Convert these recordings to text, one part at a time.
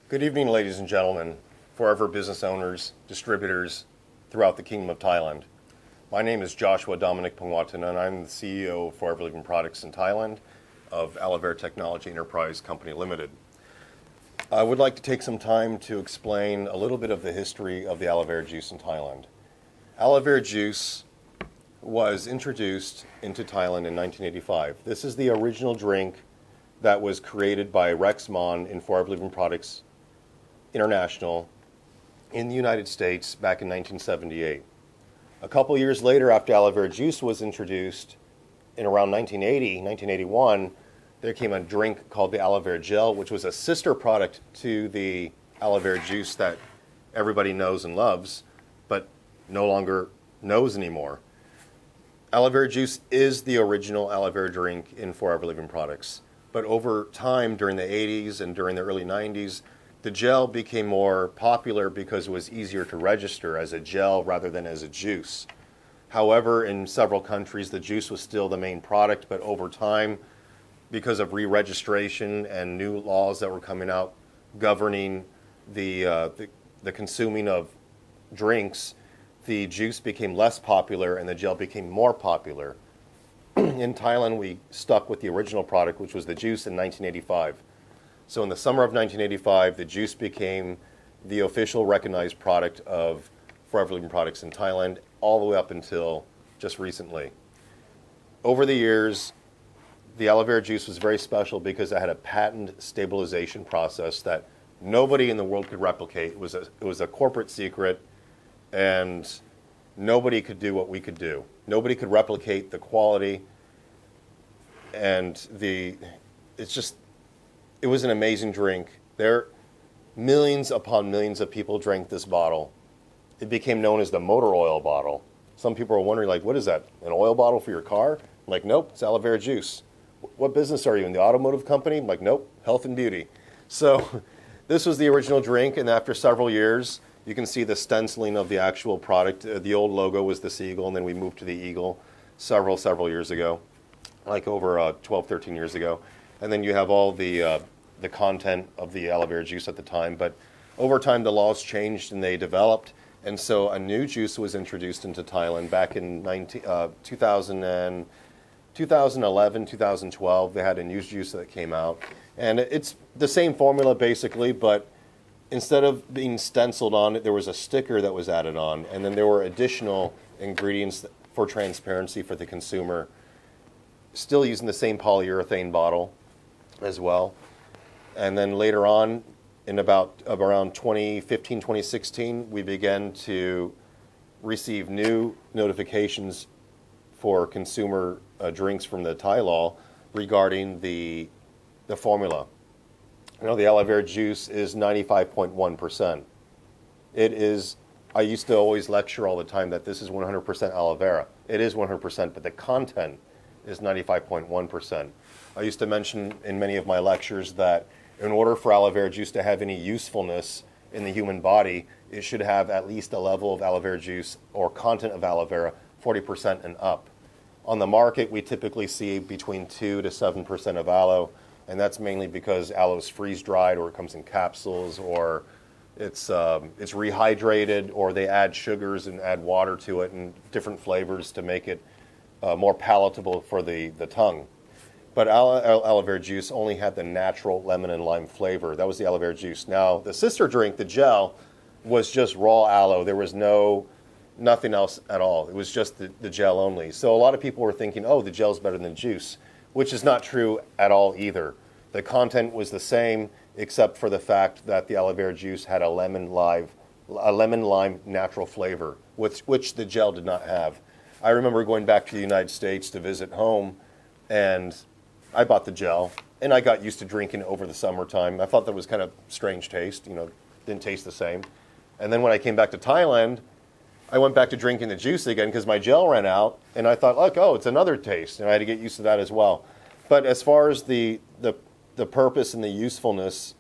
Good evening, ladies and gentlemen, forever business owners, distributors throughout the Kingdom of Thailand. My name is Joshua Dominic Pongwattana, and I'm the CEO of Forever Living Products in Thailand of Aloe Vera Technology Enterprise Company Limited. I would like to take some time to explain a little bit of the history of the aloe vera juice in Thailand. Aloe vera juice was introduced into Thailand in 1985. This is the original drink that was created by Rex Mon in Forever Living Products International in the United States back in 1978. A couple years later, after aloe vera juice was introduced in around 1981, there came a drink called the aloe vera gel, which was a sister product to the aloe vera juice that everybody knows and loves, but no longer knows anymore. Aloe vera juice is the original aloe vera drink in Forever Living Products. But over time, during the 80s and during the early 90s, the gel became more popular because it was easier to register as a gel rather than as a juice. However, in several countries, the juice was still the main product, but over time, because of re-registration and new laws that were coming out governing the consuming of drinks, the juice became less popular and the gel became more popular. In Thailand, we stuck with the original product, which was the juice, in 1985. So in the summer of 1985, the juice became the official recognized product of Forever Living Products in Thailand, all the way up until just recently. Over the years, the aloe vera juice was very special because it had a patent stabilization process that nobody in the world could replicate. It was a corporate secret, and nobody could do what we could do. Nobody could replicate the quality, and it was an amazing drink. Millions upon millions of people drank this bottle. It became known as the motor oil bottle. Some people are wondering, like, what is that, an oil bottle for your car? I'm like, nope, it's aloe vera juice. What business are you in, the automotive company? I'm like, nope, health and beauty. So this was the original drink, and after several years, you can see the stenciling of the actual product. The old logo was the seagull, and then we moved to the eagle several years ago, like over 12, 13 years ago. And then you have all the content of the aloe vera juice at the time. But over time, the laws changed and they developed. And so a new juice was introduced into Thailand back in 2011, 2012. They had a new juice that came out. And it's the same formula basically, but instead of being stenciled on it, there was a sticker that was added on. And then there were additional ingredients for transparency for the consumer, still using the same polyurethane bottle as well. And then later on, in around 2015, 2016, we began to receive new notifications for consumer drinks from the Thai law regarding the formula. You know, the aloe vera juice is 95.1%. It is, I used to always lecture all the time that this is 100% aloe vera. It is 100%, but the content is 95.1%. I used to mention in many of my lectures that in order for aloe vera juice to have any usefulness in the human body, it should have at least a level of aloe vera juice or content of aloe vera 40% and up. On the market, we typically see between 2 to 7% of aloe, and that's mainly because aloe is freeze-dried, or it comes in capsules, or it's rehydrated, or they add sugars and add water to it and different flavors to make it more palatable for the tongue. But aloe vera juice only had the natural lemon and lime flavor. That was the aloe vera juice. Now, the sister drink, the gel, was just raw aloe. There was nothing else at all. It was just the gel only. So a lot of people were thinking, oh, the gel's better than juice, which is not true at all either. The content was the same, except for the fact that the aloe vera juice had a lemon lime natural flavor, which the gel did not have. I remember going back to the United States to visit home, and I bought the gel, and I got used to drinking it over the summertime. I thought that was kind of strange taste, didn't taste the same. And then when I came back to Thailand, I went back to drinking the juice again because my gel ran out, and I thought, look, it's another taste, and I had to get used to that as well. But as far as the purpose and the usefulness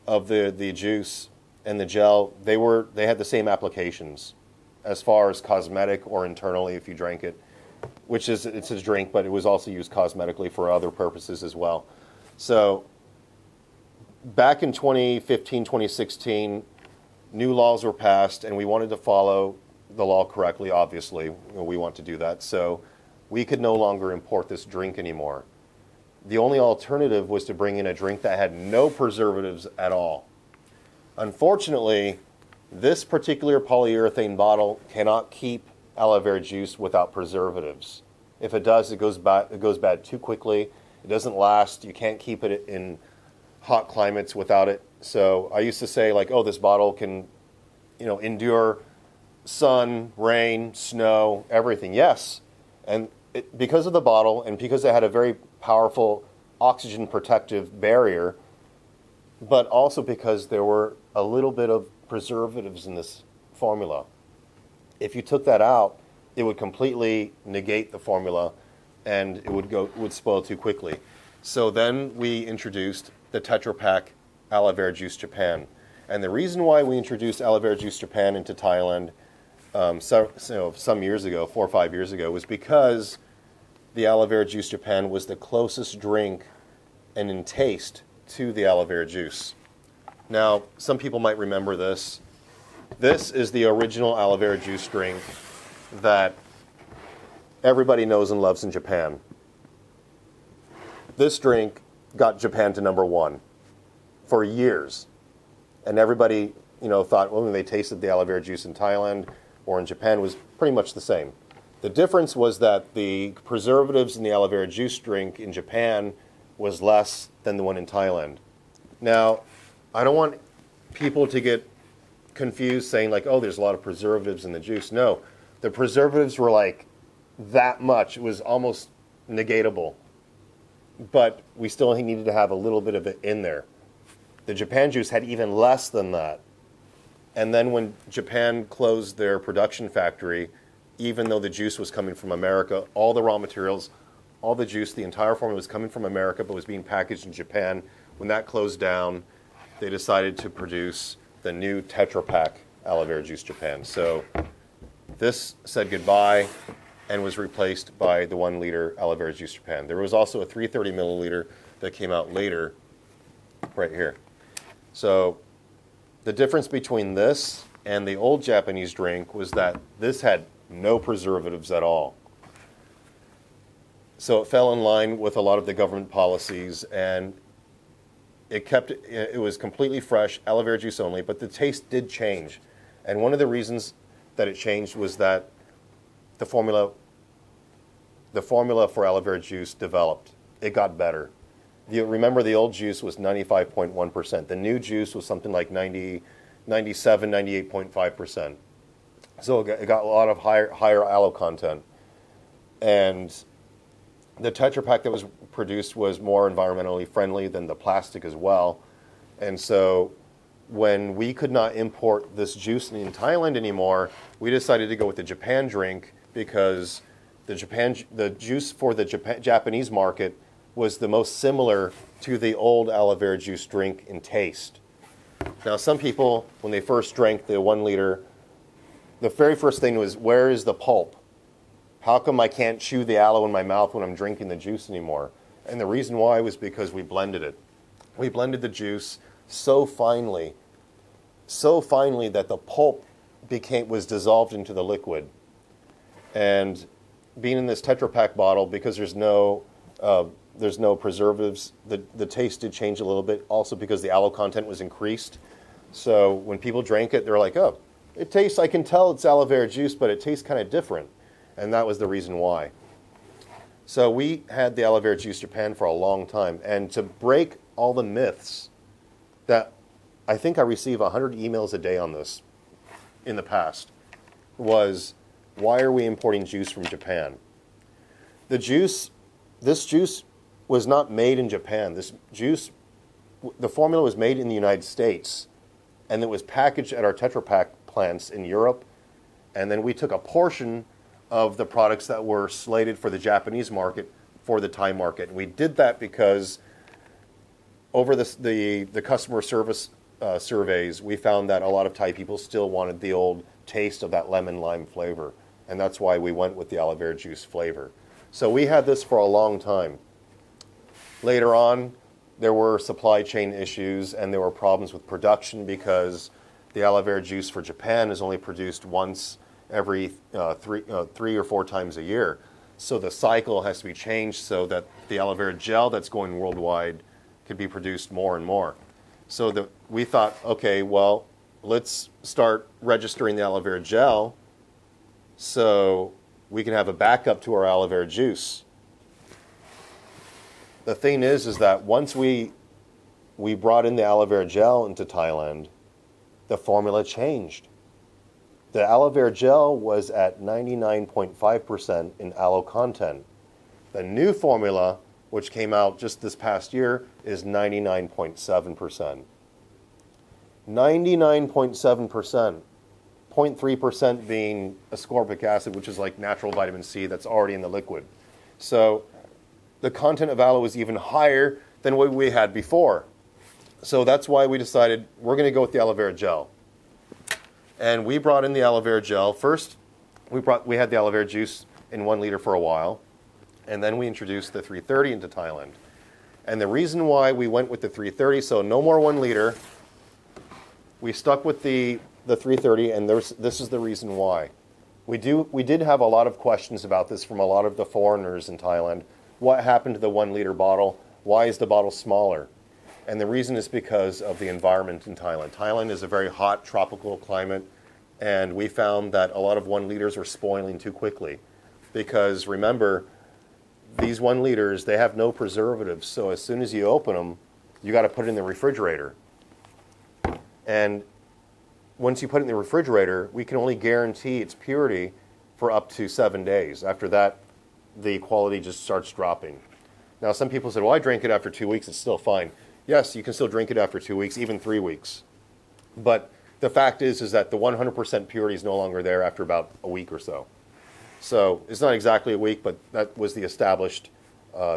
of the juice and the gel, they had the same applications as far as cosmetic or internally if you drank it. It's a drink, but it was also used cosmetically for other purposes as well. So back in 2015, 2016, new laws were passed, and we wanted to follow the law correctly, obviously. We want to do that. So we could no longer import this drink anymore. The only alternative was to bring in a drink that had no preservatives at all. Unfortunately, this particular polyurethane bottle cannot keep aloe vera juice without preservatives. If it does, it goes bad too quickly. It doesn't last. You can't keep it in hot climates without it. So I used to say, like, oh, this bottle can, endure sun, rain, snow, everything. Yes. And because of the bottle and because it had a very powerful oxygen protective barrier, but also because there were a little bit of preservatives in this formula. If you took that out, it would completely negate the formula and it would spoil too quickly. So then we introduced the Tetra Pak Aloe Vera Juice Japan. And the reason why we introduced Aloe Vera Juice Japan into Thailand some years ago, 4 or 5 years ago, was because the Aloe Vera Juice Japan was the closest drink and in taste to the aloe vera juice. Now, some people might remember this. This is the original aloe vera juice drink that everybody knows and loves in Japan. This drink got Japan to #1 for years. And everybody, thought, well, when they tasted the aloe vera juice in Thailand or in Japan, was pretty much the same. The difference was that the preservatives in the aloe vera juice drink in Japan was less than the one in Thailand. Now, I don't want people to get confused saying like, oh, there's a lot of preservatives in the juice. No, the preservatives were like that much. It was almost negatable. But we still needed to have a little bit of it in there. The Japan juice had even less than that. And then when Japan closed their production factory, even though the juice was coming from America, all the raw materials, all the juice, the entire formula was coming from America but was being packaged in Japan. When that closed down, they decided to produce the new Tetra Pak Aloe Vera Juice Japan. So this said goodbye and was replaced by the 1 liter Aloe Vera Juice Japan. There was also a 330 milliliter that came out later, right here. So the difference between this and the old Japanese drink was that this had no preservatives at all. So it fell in line with a lot of the government policies, and it was completely fresh, aloe vera juice only, but the taste did change. And one of the reasons that it changed was that the formula for aloe vera juice developed. It got better. Remember, the old juice was 95.1%. The new juice was something like 97, 98.5%. So it got a lot of higher aloe content. And the Tetra Pak that was produced was more environmentally friendly than the plastic as well. And so when we could not import this juice in Thailand anymore, we decided to go with the Japan drink because the juice for the Japanese market was the most similar to the old aloe vera juice drink in taste. Now, some people, when they first drank the 1 liter, the very first thing was, where is the pulp? How come I can't chew the aloe in my mouth when I'm drinking the juice anymore? And the reason why was because we blended it. We blended the juice so finely that the pulp was dissolved into the liquid. And being in this Tetra Pak bottle, because there's no preservatives, the taste did change a little bit, also because the aloe content was increased. So when people drank it, they're like, oh, I can tell it's aloe vera juice, but it tastes kind of different. And that was the reason why. So we had the aloe vera juice Japan for a long time. And to break all the myths that I think I receive 100 emails a day on this in the past was, why are we importing juice from Japan? This juice was not made in Japan. The formula was made in the United States, and it was packaged at our Tetra Pak plants in Europe. And then we took a portion of the products that were slated for the Japanese market for the Thai market. And we did that because over the customer service surveys, we found that a lot of Thai people still wanted the old taste of that lemon lime flavor. And that's why we went with the aloe vera juice flavor. So we had this for a long time. Later on, there were supply chain issues and there were problems with production because the aloe vera juice for Japan is only produced once every 3 or 4 times a year. So the cycle has to be changed so that the aloe vera gel that's going worldwide can be produced more and more. So we thought, okay, well, let's start registering the aloe vera gel so we can have a backup to our aloe vera juice. The thing is that once we brought in the aloe vera gel into Thailand, the formula changed. The aloe vera gel was at 99.5% in aloe content. The new formula, which came out just this past year, is 99.7%. 99.7%. 0.3% being ascorbic acid, which is like natural vitamin C that's already in the liquid. So the content of aloe is even higher than what we had before. So that's why we decided we're going to go with the aloe vera gel. And we brought in the aloe vera gel. First, we had the aloe vera juice in 1 liter for a while. And then we introduced the 330 into Thailand. And the reason why we went with the 330, so no more 1 liter, we stuck with the 330, and this is the reason why. We did have a lot of questions about this from a lot of the foreigners in Thailand. What happened to the 1 liter bottle? Why is the bottle smaller? And the reason is because of the environment in Thailand. Thailand is a very hot tropical climate, and we found that a lot of 1 liters are spoiling too quickly. Because remember, these 1 liters, they have no preservatives, so as soon as you open them, you got to put it in the refrigerator. And once you put it in the refrigerator, we can only guarantee its purity for up to 7 days. After that, the quality just starts dropping. Now, some people said, well, I drank it after 2 weeks, it's still fine. Yes, you can still drink it after 2 weeks, even 3 weeks. But the fact is that the 100% purity is no longer there after about a week or so. So it's not exactly a week, but that was the established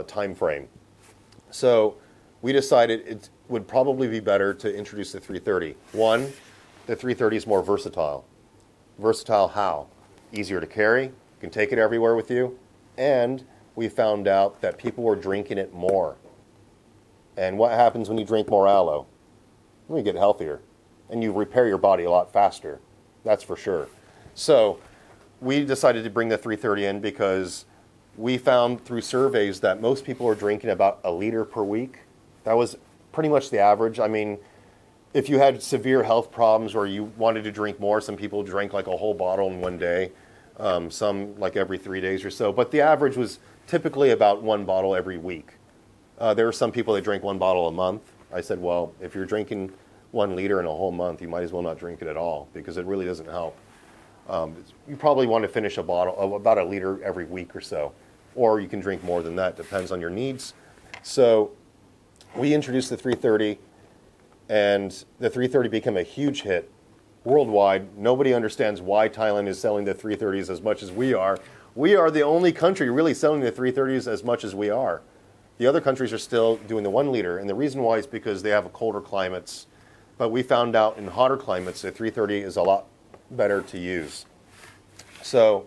time frame. So we decided it would probably be better to introduce the 330. One, the 330 is more versatile. Versatile how? Easier to carry, you can take it everywhere with you, and we found out that people were drinking it more. And what happens when you drink more aloe? Well, you get healthier, and you repair your body a lot faster. That's for sure. So we decided to bring the 330 in because we found through surveys that most people are drinking about 1 liter per week. That was pretty much the average. I mean, if you had severe health problems or you wanted to drink more, some people drank like a whole bottle in 1 day, some like every 3 days or so. But the average was typically about 1 bottle every week. There were some people that drank 1 bottle a month. I said, well, if you're drinking 1 liter in a whole month, you might as well not drink it at all because it really doesn't help. You probably want to finish a bottle of about 1 liter every week or so. Or you can drink more than that, depends on your needs. So we introduced the 330, and the 330 became a huge hit worldwide. Nobody understands why Thailand is selling the 330s as much as we are. We are the only country really selling the 330s as much as we are. The other countries are still doing the 1 liter, and the reason why is because they have colder climates. But we found out in hotter climates, the 330 is a lot better to use. So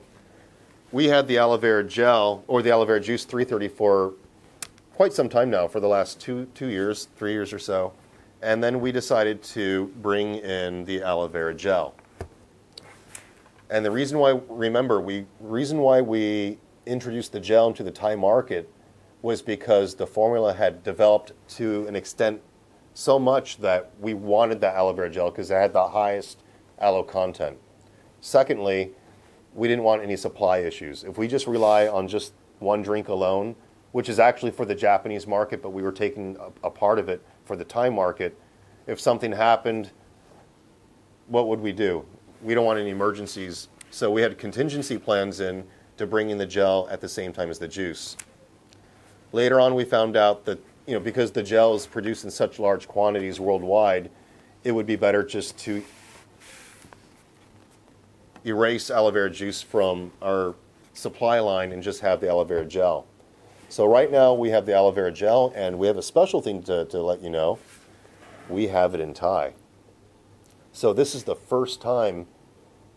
we had the aloe vera gel, or the aloe vera juice 330 for quite some time now, for the last 2 years, 3 years or so. And then we decided to bring in the aloe vera gel. And the reason why, reason why we introduced the gel into the Thai market was because the formula had developed to an extent so much that we wanted the aloe vera gel because it had the highest aloe content. Secondly, we didn't want any supply issues. If we just rely on just 1 drink alone, which is actually for the Japanese market, but we were taking a part of it for the Thai market, if something happened, what would we do? We don't want any emergencies. So we had contingency plans in to bring in the gel at the same time as the juice. Later on, we found out that, because the gel is produced in such large quantities worldwide, it would be better just to erase aloe vera juice from our supply line and just have the aloe vera gel. So right now we have the aloe vera gel, and we have a special thing to let you know. We have it in Thai. So this is the first time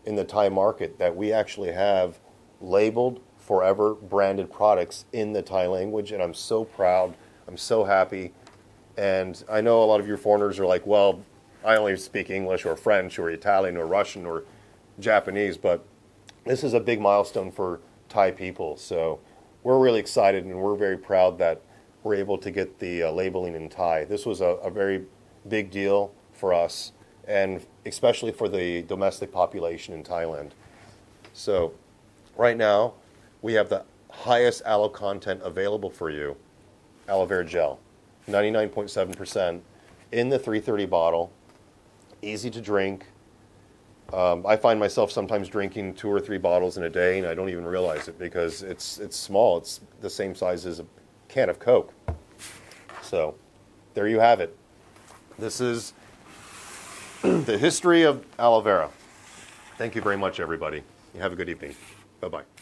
in the Thai market that we actually have labeled Forever branded products in the Thai language, and I'm so proud. I'm so happy. And I know a lot of your foreigners are like, well, I only speak English or French or Italian or Russian or Japanese, but this is a big milestone for Thai people. So we're really excited and we're very proud that we're able to get the labeling in Thai. This was a very big deal for us, and especially for the domestic population in Thailand. So right now, we have the highest aloe content available for you, aloe vera gel, 99.7% in the 330 bottle, easy to drink. I find myself sometimes drinking 2 or 3 bottles in a day, and I don't even realize it because it's small. It's the same size as a can of Coke. So there you have it. This is the history of aloe vera. Thank you very much, everybody. You have a good evening. Bye-bye.